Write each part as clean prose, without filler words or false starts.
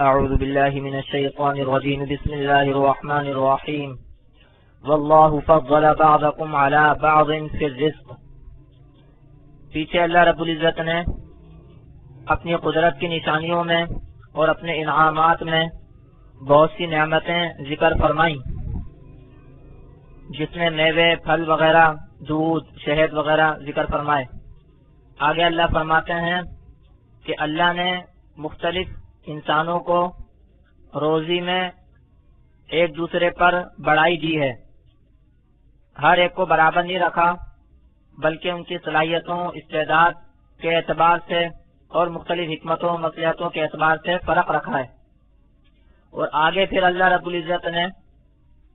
اعوذ باللہ من الشیطان الرجیم بسم اللہ الرحمن الرحیم واللہ فضل بعضکم علی بعض فی الرزق۔ پیچھے اللہ رب العزت نے اپنی قدرت کی نشانیوں میں اور اپنے انعامات میں بہت سی نعمتیں ذکر فرمائیں، جس میں میوے، پھل وغیرہ، دودھ، شہد وغیرہ ذکر فرمائے۔ آگے اللہ فرماتے ہیں کہ اللہ نے مختلف انسانوں کو روزی میں ایک دوسرے پر بڑائی دی ہے، ہر ایک کو برابر نہیں رکھا، بلکہ ان کی صلاحیتوں، استعداد کے اعتبار سے اور مختلف حکمتوں، مصلحتوں کے اعتبار سے فرق رکھا ہے۔ اور آگے پھر اللہ رب العزت نے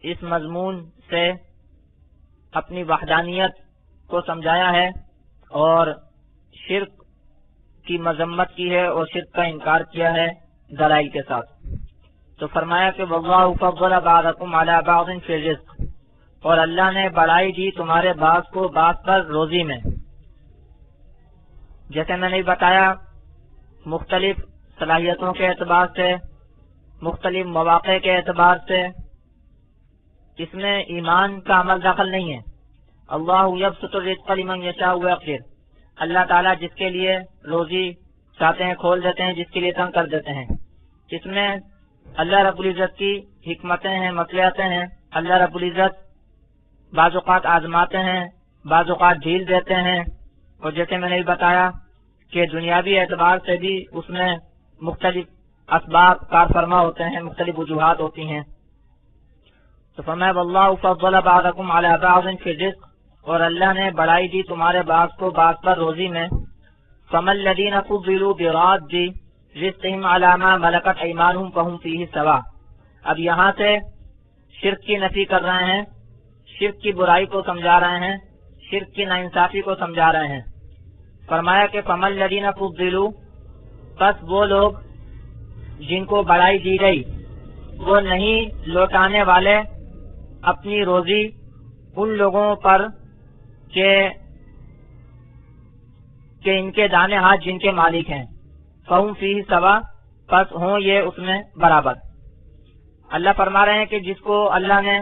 اس مضمون سے اپنی وحدانیت کو سمجھایا ہے اور شرک کی مذمت کی ہے اور شرک کا انکار کیا ہے دلائل کے ساتھ۔ تو فرمایا کہ واللہ فضل بعضکم علی بعض فی الرزق، اور اللہ نے بڑائی دی تمہارے بعض کو بعض پر روزی میں۔ جیسے میں نے بتایا، مختلف صلاحیتوں کے اعتبار سے، مختلف مواقع کے اعتبار سے، اس میں ایمان کا عمل داخل نہیں ہے۔ اللہ یبسط الرزق لمن یشاء ویقدر، اللہ تعالیٰ جس کے لیے روزی چاہتے ہیں کھول دیتے ہیں، جس کے لیے تنگ کر دیتے ہیں۔ اس میں اللہ رب العزت کی حکمتیں ہیں، مصلحتیں ہیں۔ اللہ رب العزت بعض اوقات آزماتے ہیں، بعض اوقات ڈھیل دیتے ہیں، اور جیسے میں نے بتایا کہ دنیاوی اعتبار سے بھی اس میں مختلف اسباب کار فرما ہوتے ہیں، مختلف وجوہات ہوتی ہیں۔ تو فرمایا واللہ فضل بعضکم علی بعض فی الرزق، اور اللہ نے بڑائی دی تمہارے بعض کو بعض پر روزی میں۔ فَمَا الَّذِينَ فُضِّلُوا بِرَادِّ رِزْقِهِمْ عَلَى مَا مَلَكَتْ أَيْمَانُهُمْ فَهُمْ فِيهِ سَوَاءٌ۔ اب یہاں سے شرک کی نفی کر رہے ہیں، شرک کی برائی کو سمجھا رہے ہیں، شرک کی ناانصافی کو سمجھا رہے ہیں۔ فرمایا کہ فَمَا الَّذِينَ فُضِّلُوا، پس وہ لوگ جن کو بڑائی دی گئی وہ نہیں لوٹانے والے اپنی روزی ان لوگوں پر کہ ان کے دانے ہاتھ جن کے مالک ہیں، فَهُمْ فِيهِ سَوَاءٌ، پس ہوں یہ اس میں برابر۔ اللہ فرما رہے ہیں کہ جس کو اللہ نے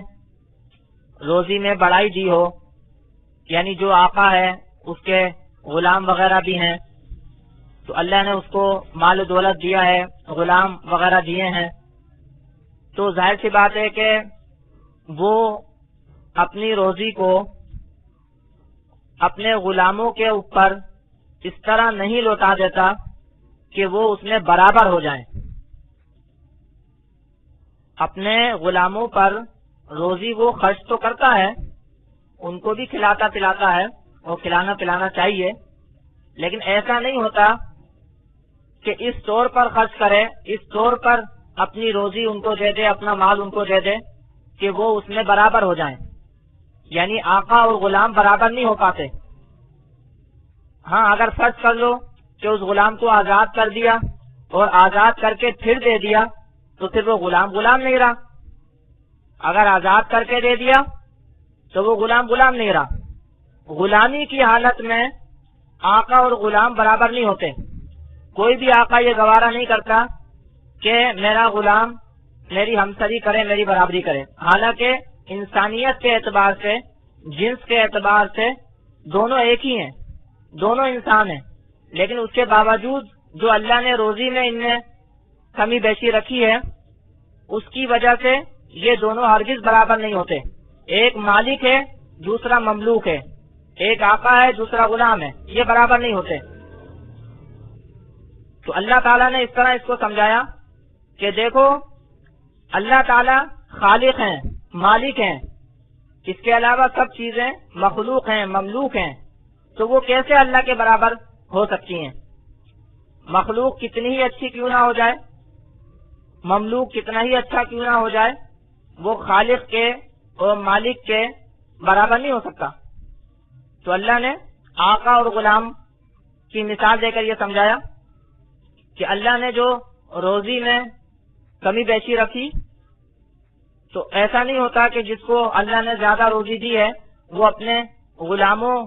روزی میں بڑائی دی ہو، یعنی جو آقا ہے اس کے غلام وغیرہ بھی ہیں، تو اللہ نے اس کو مال و دولت دیا ہے، غلام وغیرہ دیے ہیں، تو ظاہر سی بات ہے کہ وہ اپنی روزی کو اپنے غلاموں کے اوپر اس طرح نہیں لوٹا دیتا کہ وہ اس میں برابر ہو جائیں۔ اپنے غلاموں پر روزی وہ خرچ تو کرتا ہے، ان کو بھی کھلاتا پلاتا ہے، اور کھلانا پلانا چاہیے، لیکن ایسا نہیں ہوتا کہ اس طور پر خرچ کرے، اس طور پر اپنی روزی ان کو دے دے، اپنا مال ان کو دے دے کہ وہ اس میں برابر ہو جائیں۔ یعنی آقا اور غلام برابر نہیں ہو پاتے۔ ہاں، اگر فرض کر لو کہ اس غلام کو آزاد کر دیا اور آزاد کر کے پھر دے دیا تو پھر وہ غلام نہیں رہا۔ اگر آزاد کر کے دے دیا تو وہ غلام نہیں رہا۔ غلامی کی حالت میں آقا اور غلام برابر نہیں ہوتے۔ کوئی بھی آقا یہ گوارا نہیں کرتا کہ میرا غلام میری ہمسری کرے، میری برابری کرے، حالانکہ انسانیت کے اعتبار سے، جنس کے اعتبار سے دونوں ایک ہی ہیں، دونوں انسان ہیں، لیکن اس کے باوجود جو اللہ نے روزی میں ان میں کمی بیشی رکھی ہے، اس کی وجہ سے یہ دونوں ہرگز برابر نہیں ہوتے۔ ایک مالک ہے، دوسرا مملوک ہے، ایک آقا ہے، دوسرا غلام ہے، یہ برابر نہیں ہوتے۔ تو اللہ تعالیٰ نے اس طرح اس کو سمجھایا کہ دیکھو، اللہ تعالیٰ خالق ہیں، مالک ہیں، اس کے علاوہ سب چیزیں مخلوق ہیں، مملوک ہیں، تو وہ کیسے اللہ کے برابر ہو سکتی ہیں؟ مخلوق کتنی ہی اچھی کیوں نہ ہو جائے، مملوک کتنا ہی اچھا کیوں نہ ہو جائے، وہ خالق کے اور مالک کے برابر نہیں ہو سکتا۔ تو اللہ نے آقا اور غلام کی مثال دے کر یہ سمجھایا کہ اللہ نے جو روزی میں کمی بیشی رکھی، تو ایسا نہیں ہوتا کہ جس کو اللہ نے زیادہ روزی دی ہے وہ اپنے غلاموں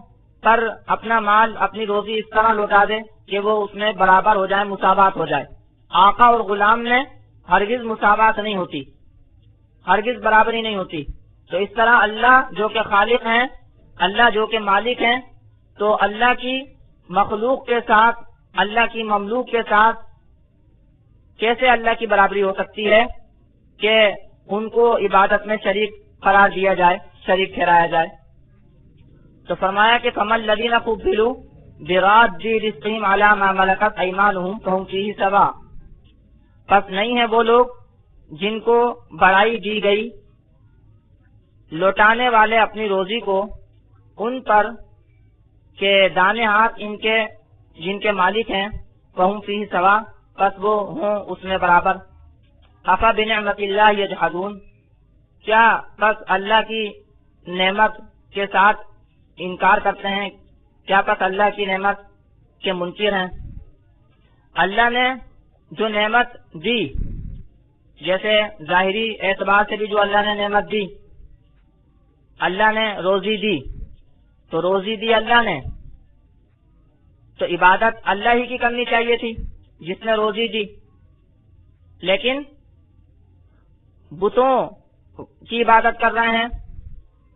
پر اپنا مال، اپنی روزی اس طرح لوٹا دے کہ وہ اس میں برابر ہو جائے، مساوات ہو جائے۔ آقا اور غلام میں ہرگز مساوات نہیں ہوتی، ہرگز برابری نہیں ہوتی۔ تو اس طرح اللہ جو کہ خالق ہیں، اللہ جو کہ مالک ہیں، تو اللہ کی مخلوق کے ساتھ، اللہ کی مملوک کے ساتھ کیسے اللہ کی برابری ہو سکتی ہے کہ ان کو عبادت میں شریک قرار دیا جائے، شریک ٹھہرایا جائے؟ تو فرمایا کہ فَمَا الَّذِينَ فُضِّلُوا بِرَادِّ رِزْقِهِمْ عَلَىٰ مَا مَلَكَتْ أَيْمَانُهُمْ فَهُمْ فِيهِ سَوَاءٌ، پس نہیں ہے وہ لوگ جن کو بڑائی دی گئی لوٹانے والے اپنی روزی کو ان پر کہ دانے ہاتھ ان کے جن کے مالک ہیں، فَهُمْ فِيهِ سَوَاءٌ، پس وہ ہوں اس میں برابر۔ أَفَبِنِعْمَةِ اللَّهِ يَجْحَدُونَ، کیا بس اللہ کی نعمت کے ساتھ انکار کرتے ہیں؟ کیا پس اللہ کی نعمت کے منکر ہیں؟ اللہ نے جو نعمت دی، جیسے ظاہری اعتبار سے بھی جو اللہ نے نعمت دی، اللہ نے روزی دی، تو روزی دی اللہ نے، تو عبادت اللہ ہی کی کرنی چاہیے تھی جس نے روزی دی، لیکن بتوں کی عبادت کر رہے ہیں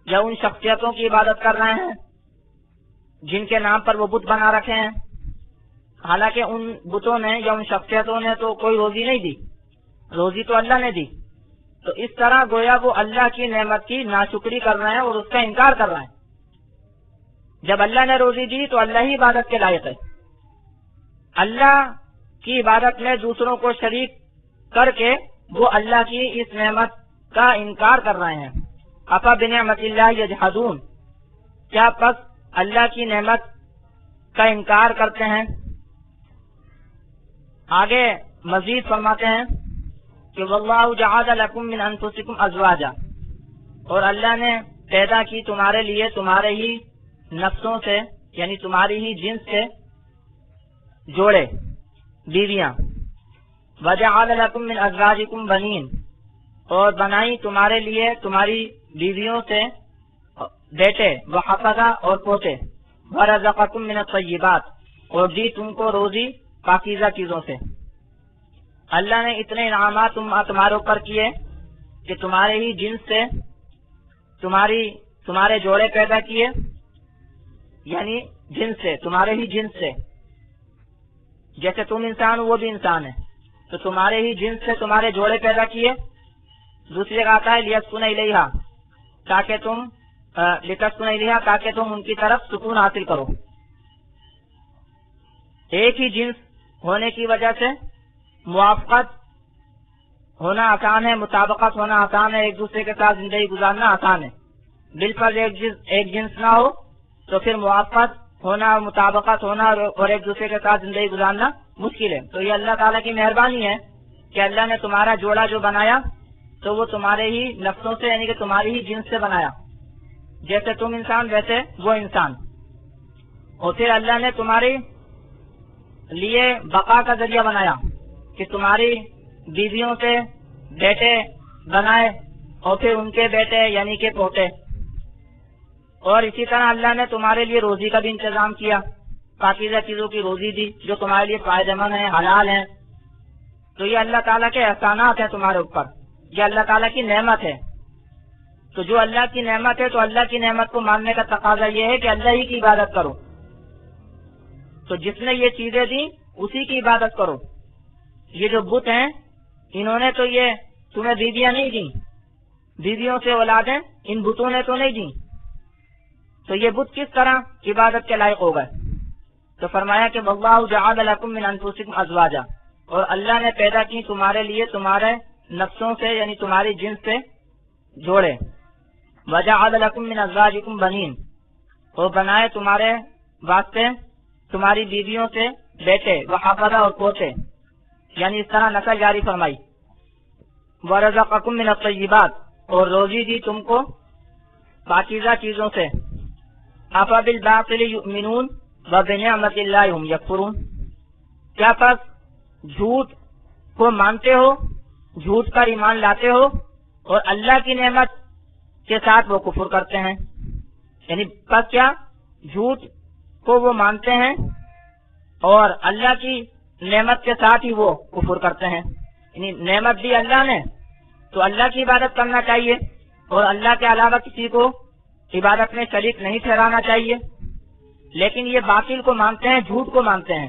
یا ان شخصیتوں کی عبادت کر رہے ہیں جن کے نام پر وہ بت بنا رکھے ہیں، حالانکہ ان بتوں نے یا ان شخصیتوں نے تو کوئی روزی نہیں دی، روزی تو اللہ نے دی۔ تو اس طرح گویا وہ اللہ کی نعمت کی ناشکری کر رہے ہیں اور اس کا انکار کر رہے ہیں۔ جب اللہ نے روزی دی تو اللہ ہی عبادت کے لائق ہے۔ اللہ کی عبادت میں دوسروں کو شریک کر کے وہ اللہ کی اس نعمت کا انکار کر رہے ہیں۔ اَفَا بِنِعْمَةِ اللَّهِ يَجْحَدُونَ، کیا پس اللہ کی نعمت کا انکار کرتے ہیں؟ آگے مزید فرماتے ہیں کہ وَاللَّهُ جَعَلَ لَكُم مِّنْ أَنفُسِكُمْ أَزْوَاجًا، اور اللہ نے پیدا کی تمہارے لیے تمہارے ہی نفسوں سے، یعنی تمہاری ہی جنس سے جوڑے، بیویاں۔ وَجَعَلَ لَكُم مِّنْ أَزْوَاجِكُمْ بَنِينَ، اور بنائی تمہارے لیے تمہاری بیویوں سے بیٹے، وحفظہ اور پوتے۔ وَرَزَقَكُم مِّنَ الطَّيِّبَاتِ، اور دی تم کو روزی پاکیزہ چیزوں سے۔ اللہ نے اتنے انعامات تمہارے اوپر کیے کہ تمہارے ہی جنس سے تمہارے جوڑے پیدا کیے، یعنی جنس سے، تمہارے ہی جنس سے، جیسے تم انسان ہو وہ بھی انسان ہے، تو تمہارے ہی جنس سے تمہارے جوڑے پیدا کیے۔ دوسری جگہ آتا ہے لِيَسْكُنَ إِلَيْهَا، لِتَسْكُنَ إِلَيْهَا، تاکہ تم ان کی طرف سکون حاصل کرو۔ ایک ہی جنس ہونے کی وجہ سے موافقت ہونا آسان ہے، مطابقت ہونا آسان ہے، ایک دوسرے کے ساتھ زندگی گزارنا آسان ہے۔ بالفرض ایک جنس نہ ہو تو پھر موافقت ہونا، مطابقت ہونا اور ایک دوسرے کے ساتھ زندگی گزارنا مشکل ہے۔ تو یہ اللہ تعالیٰ کی مہربانی ہے کہ اللہ نے تمہارا جوڑا جو بنایا تو وہ تمہارے ہی نفسوں سے، یعنی کہ تمہاری ہی جنس سے بنایا، جیسے تم انسان ویسے وہ انسان۔ اور پھر اللہ نے تمہارے لیے بقا کا ذریعہ بنایا کہ تمہاری بیویوں سے بیٹے بنائے اور پھر ان کے بیٹے یعنی کہ پوتے۔ اور اسی طرح اللہ نے تمہارے لیے روزی کا بھی انتظام کیا، پاکیزہ چیزوں کی روزی دی جو تمہارے لیے فائدہ مند ہیں، حلال ہیں۔ تو یہ اللہ تعالیٰ کے احسانات ہیں تمہارے اوپر، یہ اللہ تعالیٰ کی نعمت ہے۔ تو جو اللہ کی نعمت ہے تو اللہ کی نعمت کو ماننے کا تقاضا یہ ہے کہ اللہ ہی کی عبادت کرو۔ تو جس نے یہ چیزیں دی اسی کی عبادت کرو۔ یہ جو بت ہیں انہوں نے تو یہ تمہیں بیویاں نہیں دی، بیویوں سے اولادیں ان بتوں نے تو نہیں دی، تو یہ بت کس طرح عبادت کے لائق ہو گئے؟ تو فرمایا کہ وَاللَّهُ جَعَلَ لَكُم مِّنْ أَنفُسِكُمْ أَزْوَاجًا، اور اللہ نے پیدا کی تمہارے لیے تمہارے نفسوں سے، یعنی تمہاری جنس سے جوڑے۔ وَجَعَلَ لَكُم مِّنْ أَزْوَاجِكُمْ بَنِينَ، اور بنائے تمہارے واسطے تمہاری بیویوں سے بیٹے، وحفظہ اور پوتے، یعنی اس طرح نسل جاری فرمائی۔ وَرَزَقَكُم مِّنَ الطَّيِّبَاتِ، اور روزی دی تم کو پاکیزہ چیزوں سے۔ أَفَبِالْبَاطِلِ يُؤْمِنُونَ وَبِنِعْمَةِ اللَّهِ هُمْ يَكْفُرُونَ، کیا پس جھوٹ کو مانتے ہو، جھوٹ پر ایمان لاتے ہو اور اللہ کی نعمت کے ساتھ وہ کفر کرتے ہیں؟ یعنی پس کیا جھوٹ کو وہ مانتے ہیں اور اللہ کی نعمت کے ساتھ ہی وہ کفر کرتے ہیں۔ یعنی نعمت دی اللہ نے تو اللہ کی عبادت کرنا چاہیے اور اللہ کے علاوہ کسی کو عبادت میں شریک نہیں ٹھہرانا چاہیے. لیکن یہ باطل کو مانتے ہیں, جھوٹ کو مانتے ہیں.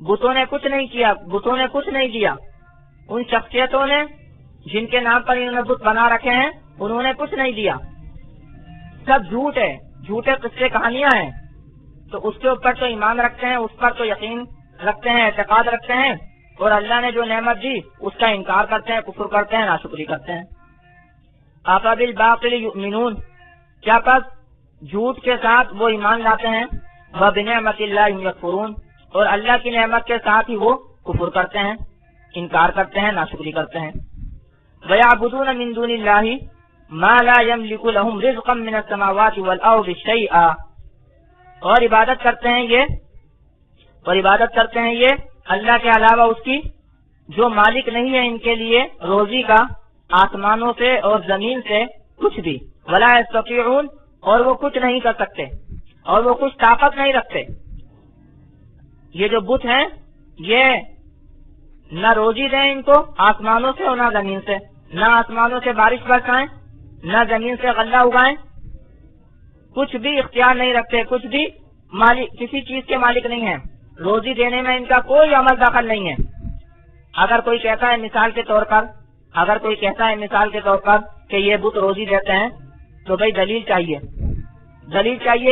بتوں نے کچھ نہیں کیا, بتوں نے کچھ نہیں دیا. ان شخصیتوں نے جن کے نام پر انہوں نے بت بنا رکھے ہیں انہوں نے کچھ نہیں دیا. سب جھوٹ ہے, جھوٹے قصے کہانیاں ہیں. تو اس کے اوپر تو ایمان رکھتے ہیں, اس پر تو یقین رکھتے ہیں, اعتقاد رکھتے ہیں, اور اللہ نے جو نعمت دی اس کا انکار کرتے ہیں, کفر کرتے ہیں, ناشکری کرتے ہیں. أَفَبِالْبَاطِلِ يُؤْمِنُونَ, کیا پس جھوٹ کے ساتھ وہ ایمان لاتے ہیں, وَبِنِعْمَتِ اللَّهِ هُمْ يَكْفُرُونَ, اور اللہ کی نعمت کے ساتھ ہی وہ کفر کرتے ہیں, انکار کرتے ہیں, ناشکری کرتے ہیں. وَيَعْبُدُونَ مِن دُونِ اللَّهِ مَا لَا يَمْلِكُ لَهُمْ رِزْقًا مِنَ السَّمَاوَاتِ وَالْأَرْضِ شَيْئًا, اور عبادت کرتے ہیں یہ اللہ کے علاوہ اس کی جو مالک نہیں ہے ان کے لیے روزی کا آسمانوں سے اور زمین سے کچھ بھی. وَلَا يَسْتَطِيعُونَ, اور وہ کچھ نہیں کر سکتے اور وہ کچھ طاقت نہیں رکھتے. یہ جو بت ہیں یہ نہ روزی دیں ان کو آسمانوں سے اور نہ زمین سے, نہ آسمانوں سے بارش برسائیں, نہ زمین سے غلہ اگائیں, کچھ بھی اختیار نہیں رکھتے, کچھ بھی مالک, کسی چیز کے مالک نہیں ہیں. روزی دینے میں ان کا کوئی عمل دخل نہیں ہے. اگر کوئی کہتا ہے مثال کے طور پر کہ یہ بت روزی دیتے ہیں تو بھئی دلیل چاہیے.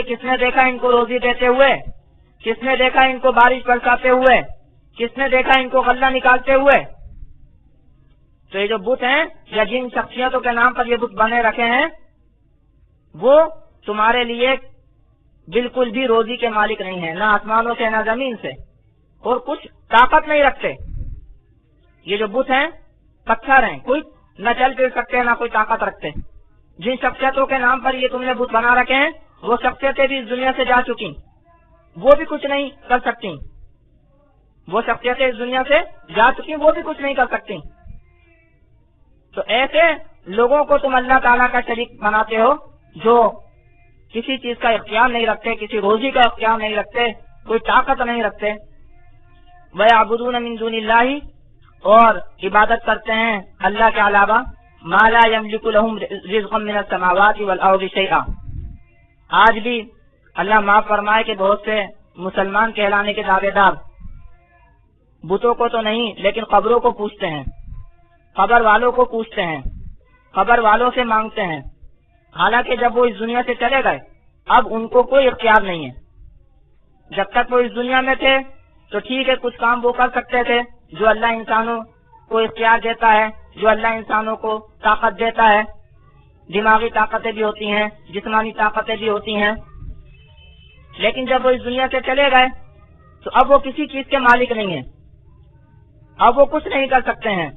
کس نے دیکھا ان کو روزی دیتے ہوئے, کس نے دیکھا ان کو بارش برساتے ہوئے, کس نے دیکھا ان کو غلہ نکالتے ہوئے؟ تو یہ جو بت ہیں یا جن شخصیتوں کے نام پر یہ بت بنے رکھے ہیں وہ تمہارے لیے بالکل بھی روزی کے مالک نہیں ہے, نہ آسمانوں سے نہ زمین سے, اور کچھ طاقت نہیں رکھتے. یہ جو بت ہیں پتھر ہیں, کوئی نہ چل پھر سکتے نہ کوئی طاقت رکھتے. جن شخصیتوں کے نام پر یہ تم نے بت بنا رکھے ہیں وہ شخصیتیں بھی اس دنیا سے جا چکی, وہ بھی کچھ نہیں کر سکتی. وہ شخصیتیں اس دنیا سے جا چکی, وہ بھی کچھ نہیں کر سکتی. تو ایسے لوگوں کو تم اللہ تعالیٰ کا شریک بناتے ہو جو کسی چیز کا اختیار نہیں رکھتے, کسی روزی کا اختیار نہیں رکھتے, کوئی طاقت نہیں رکھتے. وَيَعْبُدُونَ مِن دُونِ اللَّهِ, اور عبادت کرتے ہیں اللہ کے علاوہ مَا لَا يَمْلِكُ لَهُمْ رِزْقًا مِنَ السَّمَاوَاتِ وَالْأَرْضِ شَيْئًا. آج بھی اللہ معاف فرمائے کہ بہت سے مسلمان کہلانے کے دعوے دار بتوں کو تو نہیں لیکن قبروں کو پوچھتے ہیں, قبر والوں کو پوچھتے ہیں, قبر والوں سے مانگتے ہیں. حالانکہ جب وہ اس دنیا سے چلے گئے اب ان کو کوئی اختیار نہیں ہے. جب تک وہ اس دنیا میں تھے تو ٹھیک ہے, کچھ کام وہ کر سکتے تھے جو اللہ انسانوں کو اختیار دیتا ہے, جو اللہ انسانوں کو طاقت دیتا ہے. دماغی طاقتیں بھی ہوتی ہیں, جسمانی طاقتیں بھی ہوتی ہیں. لیکن جب وہ اس دنیا سے چلے گئے تو اب وہ کسی چیز کے مالک نہیں ہیں, اب وہ کچھ نہیں کر سکتے ہیں.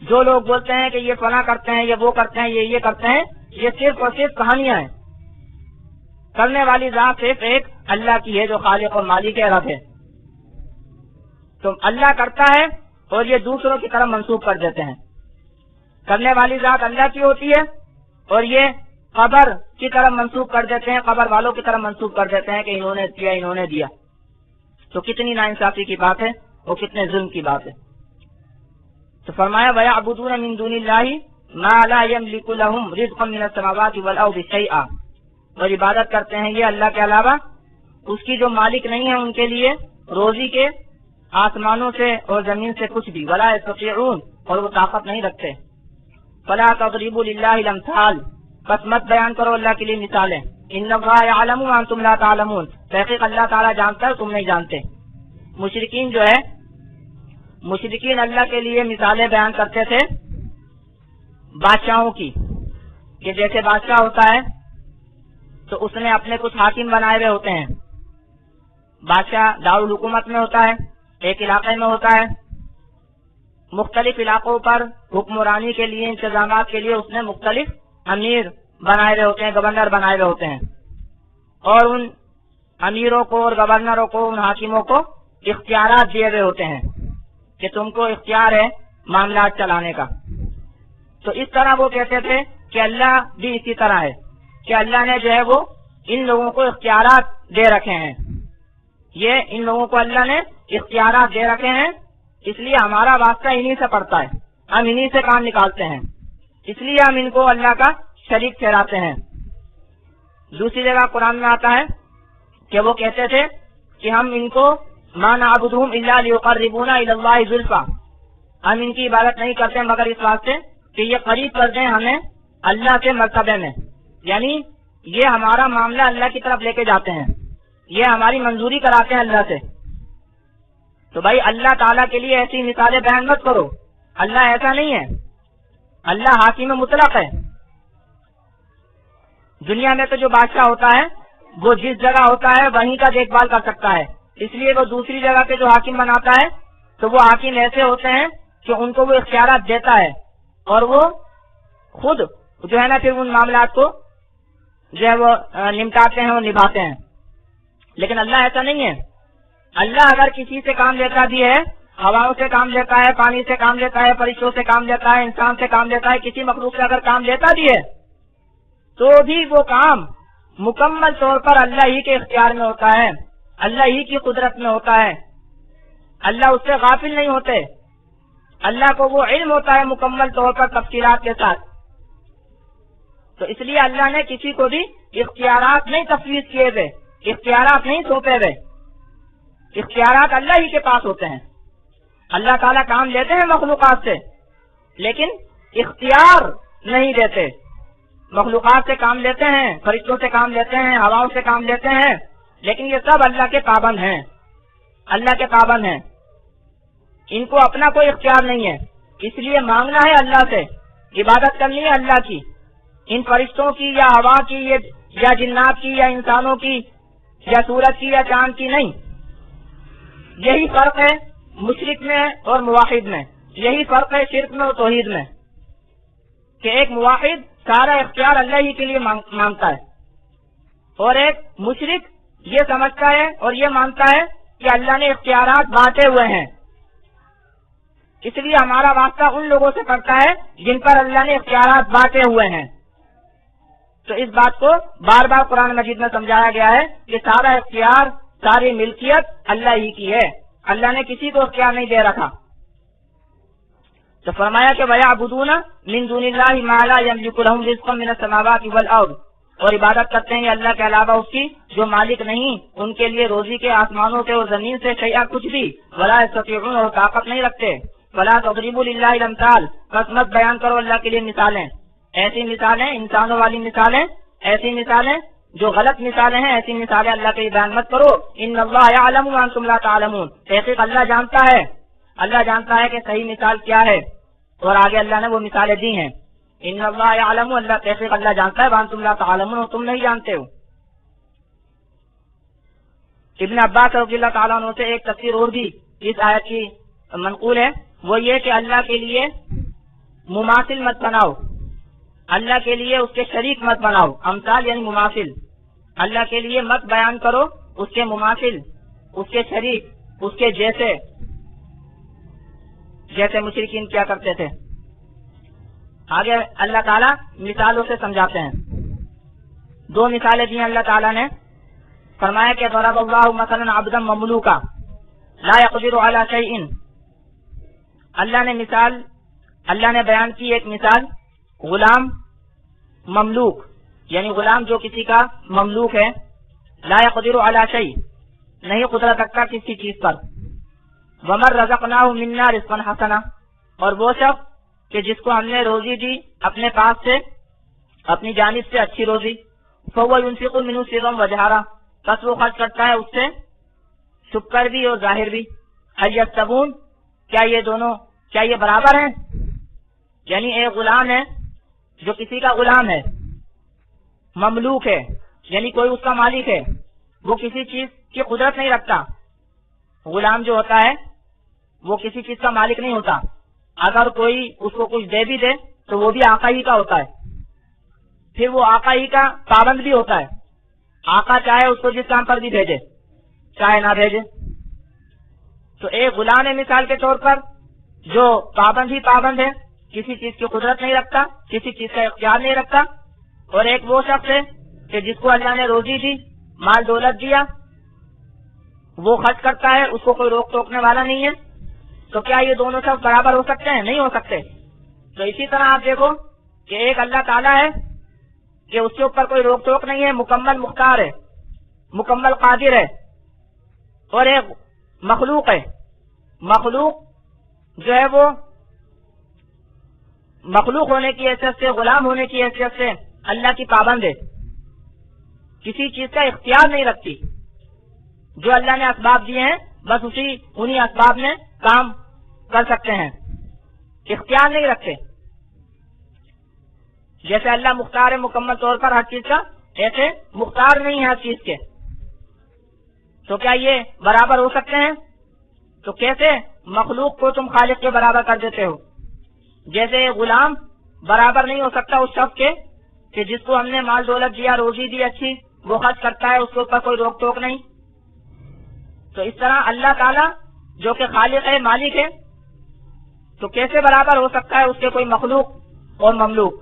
جو لوگ بولتے ہیں کہ یہ فلاں کرتے ہیں, یہ وہ کرتے ہیں, یہ کرتے ہیں, یہ صرف اور صرف کہانیاں ہیں. کرنے والی ذات صرف ایک اللہ کی ہے جو خالق اور مالک رب ہے. تو اللہ کرتا ہے اور یہ دوسروں کی طرف منسوب کر دیتے ہیں. کرنے والی ذات اللہ کی ہوتی ہے اور یہ قبر کی طرف منسوب کر دیتے ہیں, قبر والوں کی طرف منسوب کر دیتے ہیں کہ انہوں نے دیا, انہوں نے دیا. تو کتنی ناانصافی کی بات ہے اور کتنے ظلم کی بات ہے. تو فرمایا وَيَعْبُدُونَ مِن دُونِ اللَّهِ مَا لَا يَمْلِكُ لَهُمْ رِزْقًا مِنَ السَّمَاوَاتِ وَالْأَرْضِ شَيْئًا, اور عبادت کرتے ہیں یہ اللہ کے علاوہ اس کی جو مالک نہیں ہے ان کے لیے روزی کے آسمانوں سے اور زمین سے کچھ بھی. وَلَا يَسْتَطِيعُونَ, اور وہ طاقت نہیں رکھتے. فَلَا تَضْرِبُوا لِلَّهِ الْأَمْثَالَ, بس مت بیان کرو اللہ کے لیے مثالیں. إِنَّ اللَّهَ يَعْلَمُ وَأَنْتُمْ لَا تَعْلَمُونَ, تحقیق اللہ تعالیٰ جانتا ہے تم نہیں جانتے. مشرکین جو ہے, مشرکین اللہ کے لیے مثالیں بیان کرتے تھے بادشاہوں کی, کہ جیسے بادشاہ ہوتا ہے تو اس نے اپنے کچھ حاکم بنائے ہوئے ہوتے ہیں. بادشاہ دارالحکومت میں ہوتا ہے, ایک علاقے میں ہوتا ہے, مختلف علاقوں پر حکمرانی کے لیے, انتظامات کے لیے اس نے مختلف امیر بنائے ہوئے ہوتے ہیں, گورنر بنائے ہوئے ہوتے ہیں. اور ان امیروں کو اور گورنروں کو, ان حاکموں کو اختیارات دیے ہوئے ہوتے ہیں کہ تم کو اختیار ہے معاملات چلانے کا. تو اس طرح وہ کہتے تھے کہ اللہ بھی اسی طرح ہے کہ اللہ نے جو ہے وہ ان لوگوں کو اختیارات دے رکھے ہیں. یہ ان لوگوں کو اللہ نے اختیارات دے رکھے ہیں, اس لیے ہمارا واسطہ انہی سے پڑتا ہے، ہم انہی سے کام نکالتے ہیں، اس لیے ہم ان کو اللہ کا شریک ٹھہراتے ہیں۔ دوسری جگہ قرآن میں آتا ہے کہ وہ کہتے تھے کہ ہم ان کو ما نعبدہم الا لیقربونا الی اللہ زلفی، ہم ان کی عبادت نہیں کرتے مگر اس واسطے کہ یہ قریب کر دیں ہمیں اللہ کے مرتبے میں، یعنی یہ ہمارا معاملہ اللہ کی طرف لے کے جاتے ہیں، یہ ہماری منظوری کراتے ہیں اللہ سے۔ تو بھائی اللہ تعالیٰ کے لیے ایسی مثالیں بیان مت کرو، اللہ ایسا نہیں ہے، اللہ حاکم مطلق ہے۔ دنیا میں تو جو بادشاہ ہوتا ہے وہ جس جگہ ہوتا ہے وہیں کا دیکھ بھال کر سکتا ہے، اس لیے وہ دوسری جگہ کے جو حاکم بناتا ہے تو وہ حاکم ایسے ہوتے ہیں کہ ان کو وہ اختیارات دیتا ہے اور وہ خود جو ہے نا پھر ان معاملات کو جو ہے وہ نمٹاتے ہیں اور نبھاتے ہیں۔ لیکن اللہ ایسا نہیں ہے، اللہ اگر کسی سے کام لیتا بھی ہے، ہواؤں سے کام لیتا ہے، پانی سے کام لیتا ہے، فرشتوں سے کام لیتا ہے، انسان سے کام لیتا ہے، کسی مخلوق سے اگر کام لیتا بھی ہے تو بھی وہ کام مکمل طور پر اللہ ہی کے اختیار میں ہوتا ہے، اللہ ہی کی قدرت میں ہوتا ہے، اللہ اس سے غافل نہیں ہوتے، اللہ کو وہ علم ہوتا ہے مکمل طور پر تفصیلات کے ساتھ۔ تو اس لیے اللہ نے کسی کو بھی اختیارات نہیں تفویض کیے ہوئے، اختیارات نہیں سونپے ہوئے، اختیارات اللہ ہی کے پاس ہوتے ہیں۔ اللہ تعالیٰ کام لیتے ہیں مخلوقات سے لیکن اختیار نہیں دیتے، مخلوقات سے کام لیتے ہیں، فرشتوں سے کام لیتے ہیں، ہواؤں سے کام لیتے ہیں، لیکن یہ سب اللہ کے پابند ہیں، اللہ کے پابند ہیں، ان کو اپنا کوئی اختیار نہیں ہے۔ اس لیے مانگنا ہے اللہ سے، عبادت کرنی ہے اللہ کی، ان فرشتوں کی یا ہوا کی یا جنات کی یا انسانوں کی یا سورج کی یا چاند کی نہیں۔ یہی فرق ہے مشرک میں اور موحد میں، یہی فرق ہے شرک میں اور توحید میں، کہ ایک موحد سارا اختیار اللہ ہی کے لیے مانگتا ہے اور ایک مشرک یہ سمجھتا ہے اور یہ مانتا ہے کہ اللہ نے اختیارات بانٹے ہوئے ہیں، اس لیے ہمارا واسطہ ان لوگوں سے پڑتا ہے جن پر اللہ نے اختیارات بانٹے ہوئے ہیں۔ تو اس بات کو بار بار قرآن مجید میں سمجھایا گیا ہے کہ سارا اختیار، ساری ملکیت اللہ ہی کی ہے، اللہ نے کسی کو اختیار نہیں دے رکھا۔ تو فرمایا کہ وَيَعْبُدُونَ مِن دُونِ اللَّهِ مَا لَا يَمْلِكُ لَهُمْ رِزْقًا مِنَ السَّمَاوَاتِ وَالْأَرْضِ، اور عبادت کرتے ہیں اللہ کے علاوہ اس کی جو مالک نہیں، ان کے لیے روزی کے آسمانوں سے اور زمین سے شیئا کچھ بھی، وَلَا يَسْتَطِيعُونَ، اور طاقت نہیں رکھتے، وَلَا تَضْرِبُوا لِلَّهِ الْأَمْثَالَ، بس مت بیان کرو اللہ کے لیے مثالیں، ایسی مثالیں انسانوں والی مثالیں، ایسی مثالیں جو غلط مثالیں ہیں، ایسی مثالیں اللہ کے لیے بیان مت کرو۔ ان اللہ یعلم وانتم لا تعلمون، تحقیق اللہ جانتا ہے، اللہ جانتا ہے کہ صحیح مثال کیا ہے، اور آگے اللہ نے وہ مثالیں دی ہیں۔ ان اللہ یعلم، اللہ تحقیق اللہ جانتا ہے، وانتم لا تعلمون، اور تم نہیں جانتے ہو۔ ابن عباس رضی اللہ تعالیٰ عنہ سے ایک تفسیر اور بھی اس آیت کی منقول ہے، وہ یہ کہ اللہ کے لیے مماثل مت بناؤ، اللہ کے لیے اس کے شریک مت بناؤ، امثال یعنی مماثل، اللہ کے لیے مت بیان کرو اس کے مماثل، اس کے شریک، اس کے جیسے مشرکین کیا کرتے تھے۔ آگے اللہ تعالیٰ مثالوں سے سمجھاتے ہیں، دو مثالیں دی ہیں اللہ تعالیٰ نے، فرمایا کہ ضرب اللہ مثلا عبدا مملوکا لا يقدر على شيء، اللہ نے بیان کی ایک مثال، غلام مملوک، یعنی غلام جو کسی کا مملوک ہے، لا يقدر على شيء، نہیں قدرت رکھتا کسی چیز پر، ومن رزقناه منا رزقا حسنا، اور وہ شخص کہ جس کو ہم نے روزی دی اپنے پاس سے، اپنی جانب سے اچھی روزی، فهو ينفق منه سرا وجهرا، بس وہ خرچ کرتا ہے اس سے چھپ کر بھی اور ظاہر بھی۔ هل يستوون، کیا یہ برابر ہیں؟ یعنی ایک غلام ہے جو کسی کا غلام ہے، مملوک ہے یعنی کوئی اس کا مالک ہے، وہ کسی چیز کی قدرت نہیں رکھتا، غلام جو ہوتا ہے وہ کسی چیز کا مالک نہیں ہوتا، اگر کوئی اس کو کچھ دے بھی دے تو وہ بھی آقا ہی کا ہوتا ہے، پھر وہ آقا ہی کا پابند بھی ہوتا ہے، آقا چاہے اس کو جس کام پر بھی بھیجے چاہے نہ بھیجے۔ تو ایک غلام ہے مثال کے طور پر جو پابند ہی پابند ہے، کسی چیز کی قدرت نہیں رکھتا، کسی چیز کا اختیار نہیں رکھتا، اور ایک وہ شخص ہے کہ جس کو اللہ نے روزی دی، مال دولت دیا، وہ خرچ کرتا ہے، اس کو کوئی روک ٹوکنے والا نہیں ہے، تو کیا یہ دونوں شخص برابر ہو سکتے ہیں؟ نہیں ہو سکتے. تو اسی طرح آپ دیکھو کہ ایک اللہ تعالیٰ ہے کہ اس کے اوپر کوئی روک ٹوک نہیں ہے، مکمل مختار ہے، مکمل قادر ہے، اور ایک مخلوق ہے. مخلوق جو ہے وہ مخلوق ہونے کی حیثیت سے، غلام ہونے کی حیثیت سے اللہ کی پابند ہے، کسی چیز کا اختیار نہیں رکھتی. جو اللہ نے اسباب دیے ہیں بس انہی اسباب میں کام کر سکتے ہیں، اختیار نہیں رکھتے. جیسے اللہ مختار ہے مکمل طور پر ہر چیز کا، ایسے مختار نہیں ہے ہر چیز کے. تو کیا یہ برابر ہو سکتے ہیں؟ تو کیسے مخلوق کو تم خالق کے برابر کر دیتے ہو؟ جیسے غلام برابر نہیں ہو سکتا اس شخص کے کہ جس کو ہم نے مال دولت دیا، روزی دی اچھی، وہ خرچ کرتا ہے، اس کے اوپر کوئی روک ٹوک نہیں. تو اس طرح اللہ تعالیٰ جو کہ خالق ہے، مالک ہے، تو کیسے برابر ہو سکتا ہے اس کے کوئی مخلوق اور مملوک؟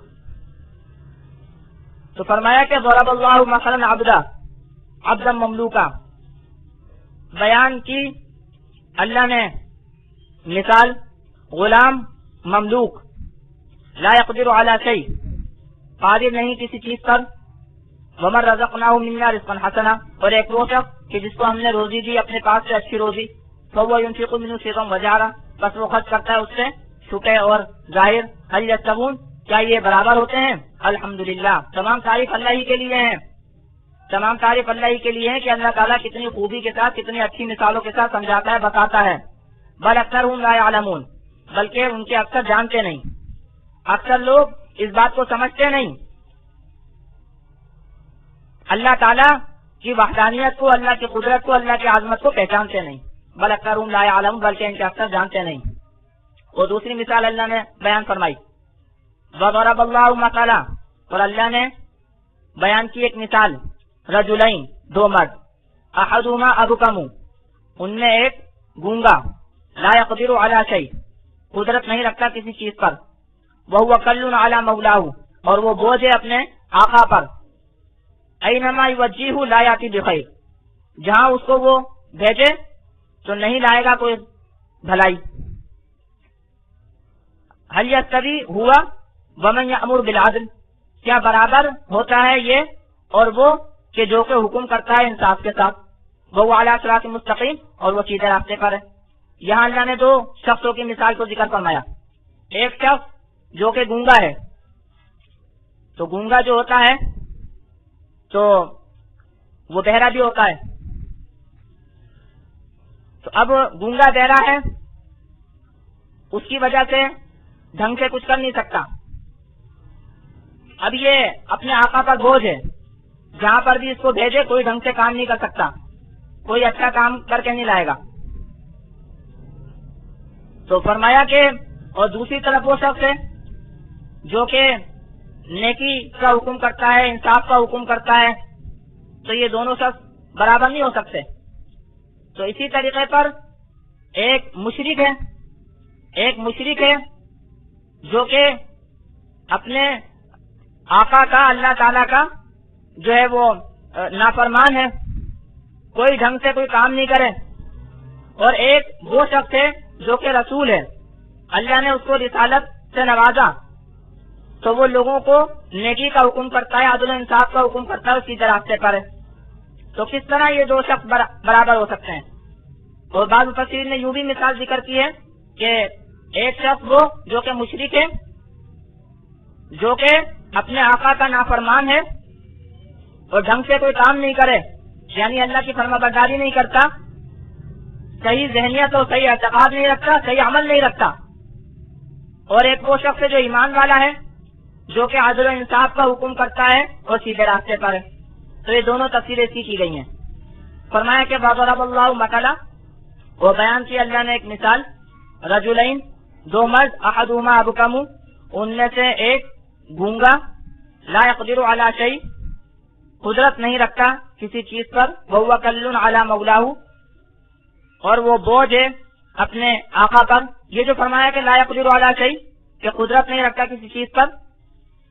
تو فرمایا کہ ضرب اللہ مثلا عبدا مملوکا، بیان کی اللہ نے مثال غلام مملوک، لا يقدر على شيء، قادر نہیں کسی چیز پر، ومن رزقناه منا رزقا حسنا، اور ایک وہ شخص کہ جس کو ہم نے روزی دی اپنے پاس سے اچھی روزی، فهو ينفق منه سرا وجهرا، بس وہ خرچ کرتا ہے اس سے چھپے اور ظاہر. هل يستوون، کیا یہ برابر ہوتے ہیں؟ الحمدللہ، تمام تعریف اللہ ہی کے لیے ہیں، تمام تعریف اللہ ہی کے لیے ہے کہ اللہ تعالیٰ کتنی خوبی کے ساتھ، کتنی اچھی مثالوں کے ساتھ سمجھاتا ہے، بتاتا ہے. بل اکثرهم لا يعلمون، بلکہ ان کے اکثر جانتے نہیں، اکثر لوگ اس بات کو سمجھتے نہیں، اللہ تعالیٰ کی وحدانیت کو، اللہ کی قدرت کو، اللہ کی عظمت کو پہچانتے نہیں. بل اکثرهم لا يعلمون، بلکہ ان کے اکثر جانتے نہیں. وہ دوسری مثال اللہ نے بیان فرمائی، وضرب اللہ مثلا، اور اللہ نے بیان کی ایک مثال، رجلین، دو مرد، احدہما ابکم، ان میں ایک گونگا، لا يقدر على شيء، قدرت نہیں رکھتا کسی چیز پر، وهو کل علی مولاہ، اور وہ بوجھ ہے اپنے آقا پر، اینما یوجہہ لا یاتی بخیر، جہاں اس کو وہ بھیجے تو نہیں لائے گا کوئی بھلائی. هل یستوی ہوا ومن یأمر بالعدل، کیا برابر ہوتا ہے یہ اور وہ کہ جو کہ حکم کرتا ہے انصاف کے ساتھ، وہ علی صراط مستقیم، اور وہ سیدھے راستے پر ہے. یہاں اللہ نے دو شخصوں کی مثال کو ذکر فرمایا. ایک شخص جو کہ گونگا ہے، تو گونگا جو ہوتا ہے تو وہ بہرا بھی ہوتا ہے. تو اب گونگا بہرا ہے، اس کی وجہ سے ڈھنگ سے کچھ کر نہیں سکتا. اب یہ اپنے آقا پر بوجھ ہے، جہاں پر بھی اس کو بھیجے کوئی ڈھنگ سے کام نہیں کر سکتا، کوئی اچھا کام کر کے نہیں لائے گا. تو فرمایا کہ اور دوسری طرف وہ شخص ہے جو کہ نیکی کا حکم کرتا ہے، انصاف کا حکم کرتا ہے، تو یہ دونوں شخص برابر نہیں ہو سکتے. تو اسی طریقے پر ایک مشرک ہے جو کہ اپنے آقا کا، اللہ تعالیٰ کا جو ہے وہ نافرمان ہے، کوئی ڈھنگ سے کوئی کام نہیں کرے. اور ایک وہ شخص ہے جو کہ رسول ہے، اللہ نے اس کو رسالت سے نوازا، تو وہ لوگوں کو نیکی کا حکم کرتا ہے، عدل و انصاف کا حکم کرتا ہے، اسی راستے پر ہے. تو کس طرح یہ دو شخص برابر ہو سکتے ہیں؟ اور بعض مفسرین نے یوں بھی مثال ذکر کی ہے کہ ایک شخص وہ جو کہ مشرک ہے، جو کہ اپنے آقا کا نافرمان ہے اور ڈھنگ سے کوئی کام نہیں کرے، یعنی اللہ کی فرما برداری نہیں کرتا، صحیح ذہنیت اور صحیح اعتقاد نہیں رکھتا، صحیح عمل نہیں رکھتا. اور ایک وہ شخص ہے جو ایمان والا ہے، جو کہ عدل و انصاف کا حکم کرتا ہے اور سیدھے راستے پر ہے. تو یہ دونوں تفصیلیں اسی کی گئی ہیں. فرمایا کہ ضرب اللہ مثلا، وہ بیان کی اللہ نے ایک مثال، رجلین، دو مرد، احدہما ابکم، ان میں سے ایک گونگا، لا يقدر علی شیء، قدرت نہیں رکھتا کسی چیز پر، وهو کل علی مولاہ، اور وہ بوجھ ہے اپنے آقا پر. یہ جو فرمایا کہ لا يقدر علی شیء، کہ قدرت نہیں رکھتا کسی چیز پر،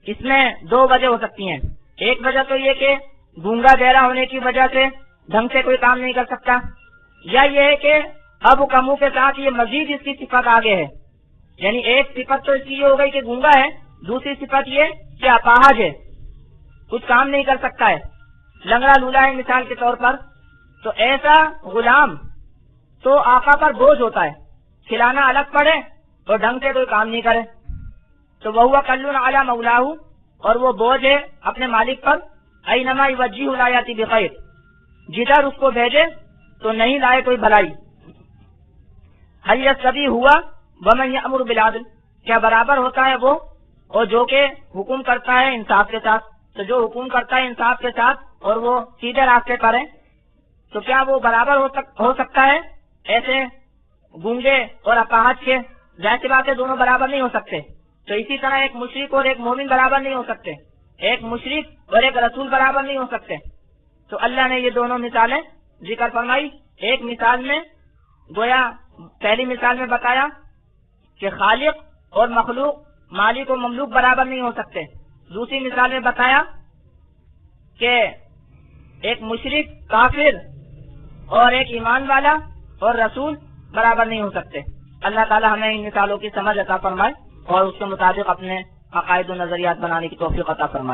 اس میں دو وجہ ہو سکتی ہیں. ایک وجہ تو یہ کہ گونگا بہرا ہونے کی وجہ سے ڈھنگ سے کوئی کام نہیں کر سکتا، یا یہ ہے کہ اب حکموں کے ساتھ یہ مزید اس کی صفت آگے ہے، یعنی ایک صفت تو اس کی یہ ہو گئی کہ گونگا ہے، دوسری صفت یہ کہ اپاہج ہے، کچھ کام نہیں کر سکتا ہے، لنگڑا لولا ہے مثال کے طور پر. تو ایسا غلام تو آقا پر بوجھ ہوتا ہے، کھلانا الگ پڑے اور ڈھنگ سے کوئی کام نہیں کرے تو وہ کلن علی مولاہ، اور وہ بوجھ ہے اپنے مالک پر. اینما یوجہ لا یاتی بخیر، جدھر اس کو بھیجے تو نہیں لائے کوئی بھلائی. حل یستوی ہوا ومن یأمر بالعدل، کیا برابر ہوتا ہے وہ اور جو کہ حکم کرتا ہے انصاف کے ساتھ؟ تو جو حکم کرتا ہے انصاف کے ساتھ اور وہ سیدھے راستے پر ہے تو کیا وہ برابر ہو سکتا ہے ایسے گونگے اور اپاہج کے؟ ظاہر سی بات ہے دونوں برابر نہیں ہو سکتے. تو اسی طرح ایک مشرک اور ایک مومن برابر نہیں ہو سکتے، ایک مشرک اور ایک رسول برابر نہیں ہو سکتے. تو اللہ نے یہ دونوں مثالیں ذکر فرمائی. ایک مثال میں گویا پہلی مثال میں بتایا کہ خالق اور مخلوق، مالک و مملوک برابر نہیں ہو سکتے. دوسری مثال میں بتایا کہ ایک مشرک، کافر اور ایک ایمان والا اور رسول برابر نہیں ہو سکتے. اللہ تعالی ہمیں ان مثالوں کی سمجھ عطا فرمائے اور اس کے مطابق اپنے عقائد و نظریات بنانے کی توفیق عطا فرمائے.